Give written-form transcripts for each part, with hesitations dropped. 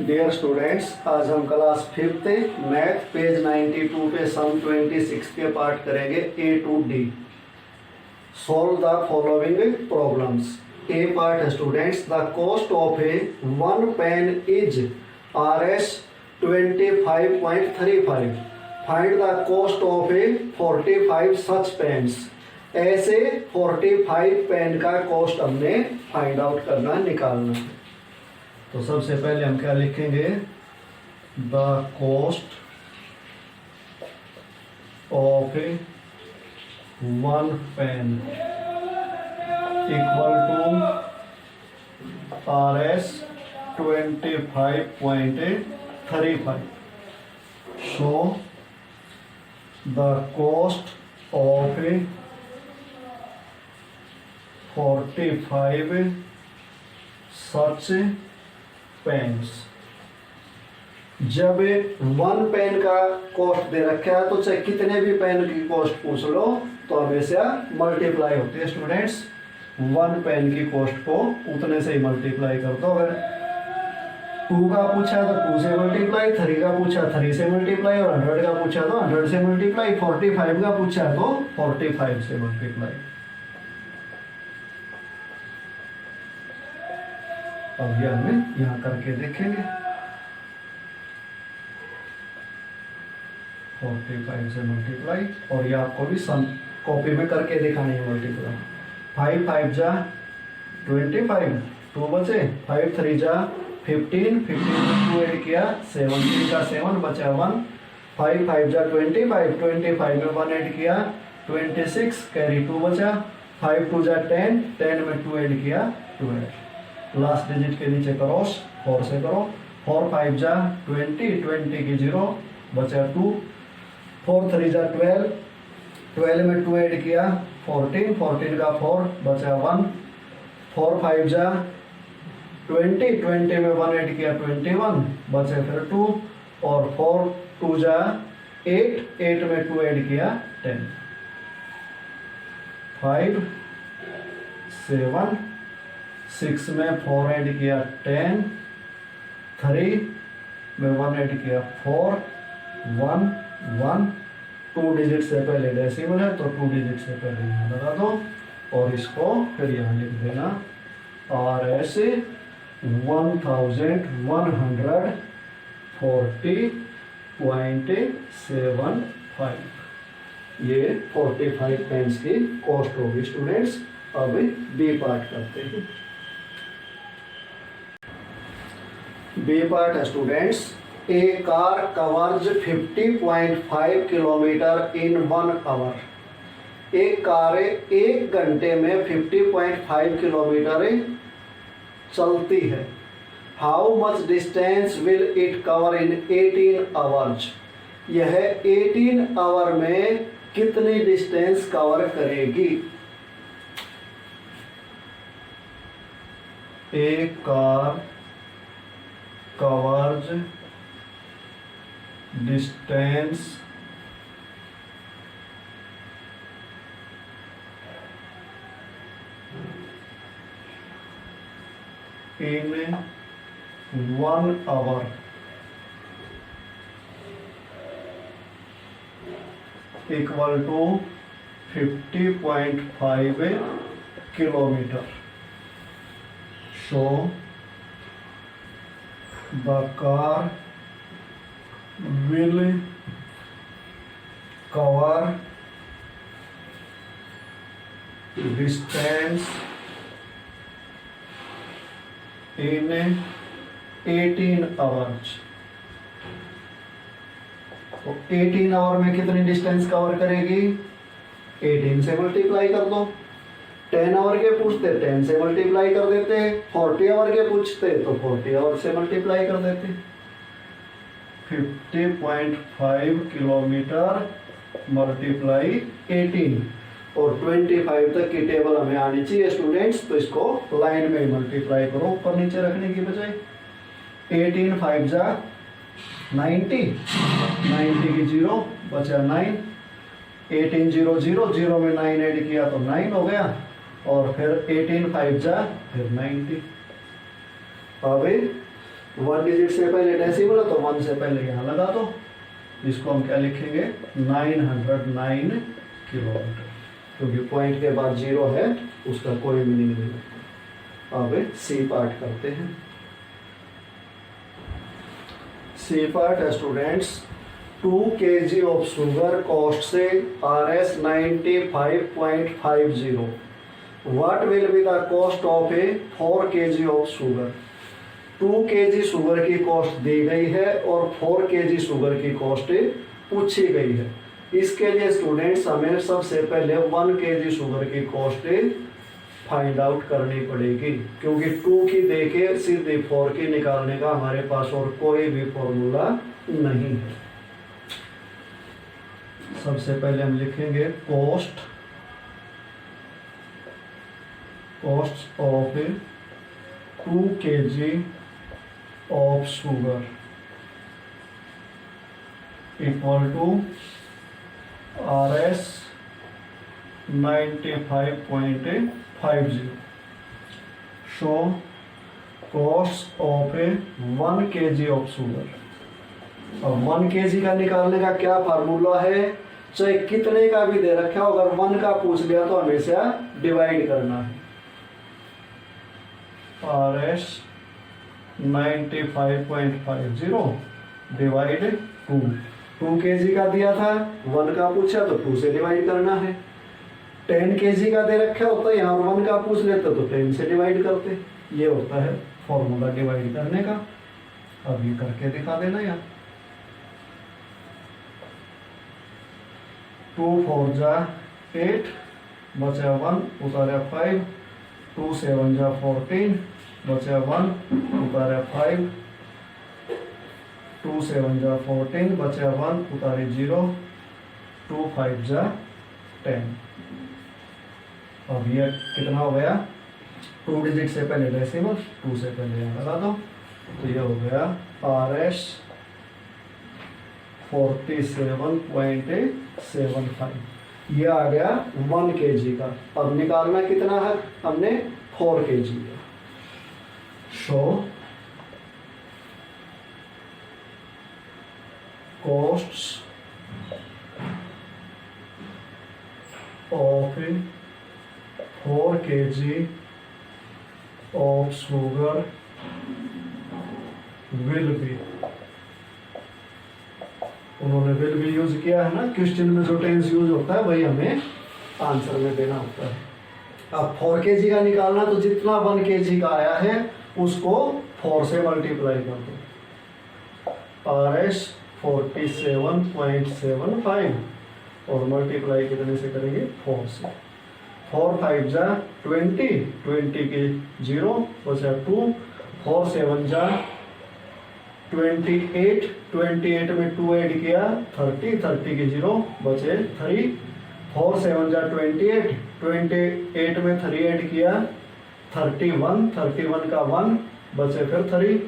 Dear students, आज हम class 5th math page 92 पे सम 26 के पार्ट करेंगे A to D. Solve the following problems. A part है students, the cost of a one pen is Rs 25.35। Find the cost of a 45 such pens. ऐसे 45 pen का cost हमने find out करना, निकालना है। तो सबसे पहले हम क्या लिखेंगे, the cost of a one pen equal to Rs 25.35। So the cost of a 45 such pens. जब वन पेन का कॉस्ट दे रखा है तो चाहे कितने भी पेन की कॉस्ट पूछ लो तो हमेशा मल्टीप्लाई होती है स्टूडेंट्स। वन पेन की कॉस्ट को उतने से ही मल्टीप्लाई कर दो। अगर 2 का पूछा तो 2 से मल्टीप्लाई, 3 का पूछा 3 से मल्टीप्लाई, और 100 का पूछा तो 100 से मल्टीप्लाई, 45 का पूछा तो 45 से मल्टीप्लाई। अब ये हमें यहाँ करके देखेंगे। 45 से मल्टीप्लाई, और ये आपको भी सम कॉपी में करके दिखानी है मल्टीप्लाई। 5 5 जा 25, 2 बचे, 5 3 जा 15, 15 में 2 ऐड किया 7, 3 का 7 बचा 1, 5 5 जा 25, 25 में 1 ऐड किया 26, कैरी 2 बचा, 5 2 जा 10, 10 में 2 ऐड किया 12। लास्ट डिजिट के नीचे क्रॉस 4 से करो। 4 5 जा 20, 20 की 0 बचा 2, 4 3 जा 12, 12 में 2 ऐड किया 14, 14 का 4 बचा 1, 4 5 जा 20, 20 में 1 ऐड किया 21 बचे फिर 2, और 4 2 जा 8, 8 में 2 ऐड किया 10, 5 7, 6 में 4 ऐड किया 10, 3 में 1 ऐड किया 4, 1 1, 2 डिजिट से पहले डेसिमल है तो 2 डिजिट से पहले यहाँ लगा दो, और इसको फिर यहाँ लिख देना Rs 1140.75। ये 45 पेन्स की कॉस्ट होगी स्टूडेंट्स। अब बी पार्ट करते हैं। बी पार्ट है students, a car covers 50.5 kilometre in 1 hour. एक कार 1 घंटे में 50.5 किलोमीटर चलती है। How much distance will it cover in 18 hours. यह 18 आवर में कितनी डिस्टेंस कवर करेगी। A car covers distance in 1 hour equal to 50.5 kilometer. So the car will cover distance in 18 hours। तो 18 आवर में कितनी डिस्टेंस कवर करेगी, 18 से multiply कर दो। 10 आवर के पूछते 10 से मल्टीप्लाई कर देते, 40 आवर के पूछते तो 40 आवर से मल्टीप्लाई कर देते। 50.5 किलोमीटर मल्टीप्लाई 18, और 25 तक की टेबल हमें आनी चाहिए स्टूडेंट्स। तो इसको लाइन में मल्टीप्लाई करो ऊपर नीचे रखने की बजाय। 18 5 जा 90, 90 की 0 बचा 9, 18 0 0, 0 में 9 ऐड किया तो 9 हो गया, और फिर 18 5 जा फिर 90। अब 1 डिजिट से पहले डेसिमल है तो 1 से पहले यहाँ लगा दो। इसको हम क्या लिखेंगे 909 किलोमीटर, क्योंकि पॉइंट के बाद 0 है उसका कोई मीनिंग नहीं है। अब सी पार्ट करते हैं। सी पार्ट है students, 2 kg of sugar cost से RS 95.50। What will be the cost of A 4 kg of sugar. 2 kg sugar की कॉस्ट दी गई है और 4 kg शुगर की कॉस्ट पूछी गई है। इसके लिए स्टूडेंट्स हमें सबसे पहले 1 kg शुगर की कॉस्ट फाइंड आउट करनी पड़ेगी, क्योंकि 2 की देके सीधे 4 की निकालने का हमारे पास और कोई भी फॉर्मूला नहीं है। सबसे पहले हम लिखेंगे cost of 2 kg of sugar equal to RS 95.50। So cost of 1 kg of sugar. अब 1 kg का निकालने का क्या फार्मूला है, चाहे कितने का भी दे रखा हो, अगर 1 का पूछ लिया तो हमेशा डिवाइड करना है। RS 95.50 डिवाइड 2 kg का दिया था, 1 का पूछा तो 2 से डिवाइड करना है। 10 kg का दे रखा होता है यहाँ 1 का पूछ लेते तो 10 से डिवाइड करते। ये होता है फॉर्मूला डिवाइड करने का। अब ये करके दिखा देना यार। 2 4 जा 8 बचा 1 उतारा 5, 2 7 जा 14 बचा 1 उतारा 5, 2 7 जा 14 बचा 1 उतारे 0, 2 5 जा 10। अब ये कितना हो गया, 2 डिजिट से पहले डेसिमल, 2 से पहले यहाँ लगा दो, तो ये हो गया RS 47.75। ये आ गया 1 kg का। अब निकालना कितना है हमने 4 kg का। Show costs of 4 kg of sugar will be. उन्होंने विल भी यूज किया है ना, क्वेश्चन में जो टेंस यूज होता है वही हमें आंसर में देना होता है। अब 4 kg का निकालना तो जितना 1 kg का आया है उसको 4 से मल्टीप्लाई कर दो। RS 47.75 और मल्टीप्लाई कितने से करेंगे 4 से। 4 5 जा 20, 20 के 0 बचा 2, 4 7 जा 28, 28 में 2 ऐड किया 30, 30 के 0 बचे 3, 4 7 जा 28, 28 में 3 ऐड किया 31, 31 का 1 बचे फिर 3,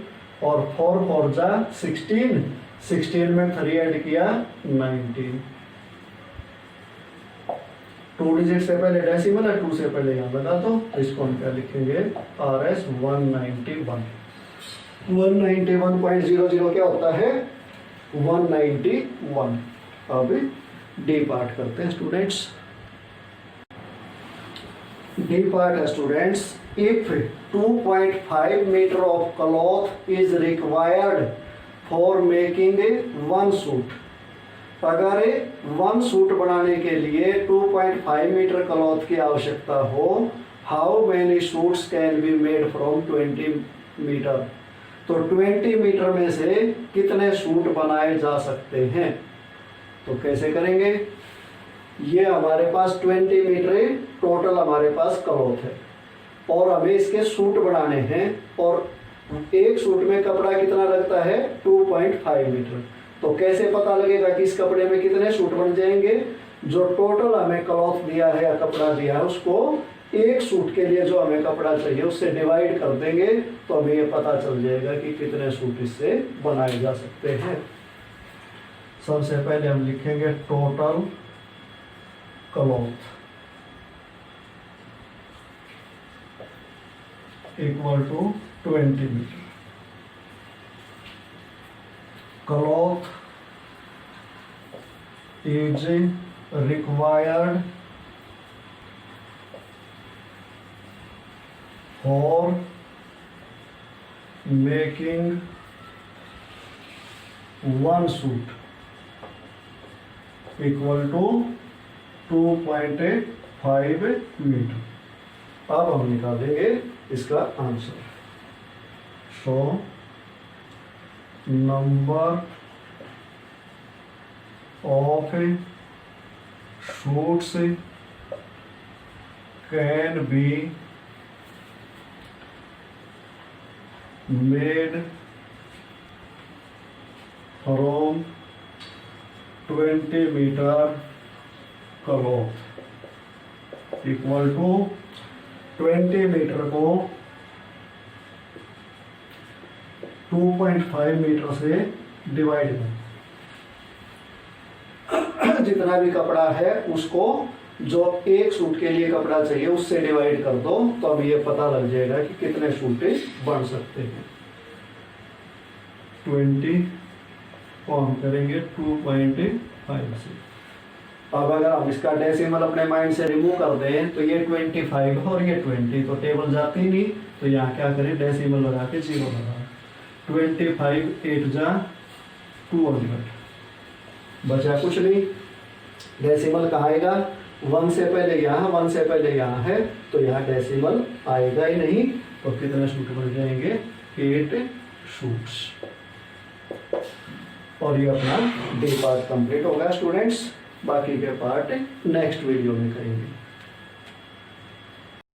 और 4 4 जा 16, 16 में 3 ऐड किया 19। 2 डिजिट से पहले डेसिमल है, 2 से पहले यहाँ बता दो। इसको हम क्या लिखेंगे RS 191। 191.00 क्या होता है 191। अब डी पार्ट करते हैं स्टूडेंट्स। डी पार्ट है students, if 2.5 metre of cloth is required for making 1 suit. अगर 1 सूट बनाने के लिए 2.5 मीटर क्लॉथ की आवश्यकता हो, how many suits can be made from 20 metre. तो 20 मीटर में से कितने सूट बनाए जा सकते हैं। तो कैसे करेंगे, ये हमारे पास 20 मीटर टोटल हमारे पास क्लॉथ है और हमें इसके सूट बनाने हैं, और एक सूट में कपड़ा कितना लगता है 2.5 मीटर। तो कैसे पता लगेगा कि इस कपड़े में कितने सूट बन जाएंगे। जो टोटल हमें क्लॉथ दिया है या कपड़ा दिया है उसको एक सूट के लिए जो हमें कपड़ा चाहिए उससे डिवाइड कर देंगे, तो हमें ये पता चल जाएगा कि कितने सूट इससे बनाए जा सकते हैं। सबसे पहले हम लिखेंगे total cloth equal to 20 metre. cloth is required for making one suit equal to 2.5 metre. अब हम निकालेंगे इसका answer. So number of suits can be made from 20 metre cloth equal to 20 metre को 2.5 मीटर से डिवाइड कर। जितना भी कपड़ा है उसको जो एक सूट के लिए कपड़ा चाहिए उससे डिवाइड कर दो, तो अब ये पता लग जाएगा कि कितने सूट बन सकते हैं। 20 को हम करेंगे 2.5 से। अब अगर हम इसका डेसिमल अपने माइंड से रिमूव कर दें तो ये 25 और ये 20 तो टेबल जाती नहीं, तो यहाँ क्या करें, डेसिमल लगा के 0 लगा। 25 8 जा 200, बचा कुछ नहीं। डेसिमल कहाँ आएगा, 1 से पहले यहाँ 1 से पहले यहाँ है, तो यहाँ डेसिमल आएगा ही नहीं। तो कितने सूट बन जाएंगे, 8 सूट्स। और ये अपना डी पार्ट कंप्लीट होगा स्टूडेंट्स। बाकी के पार्ट नेक्स्ट वीडियो में करेंगे।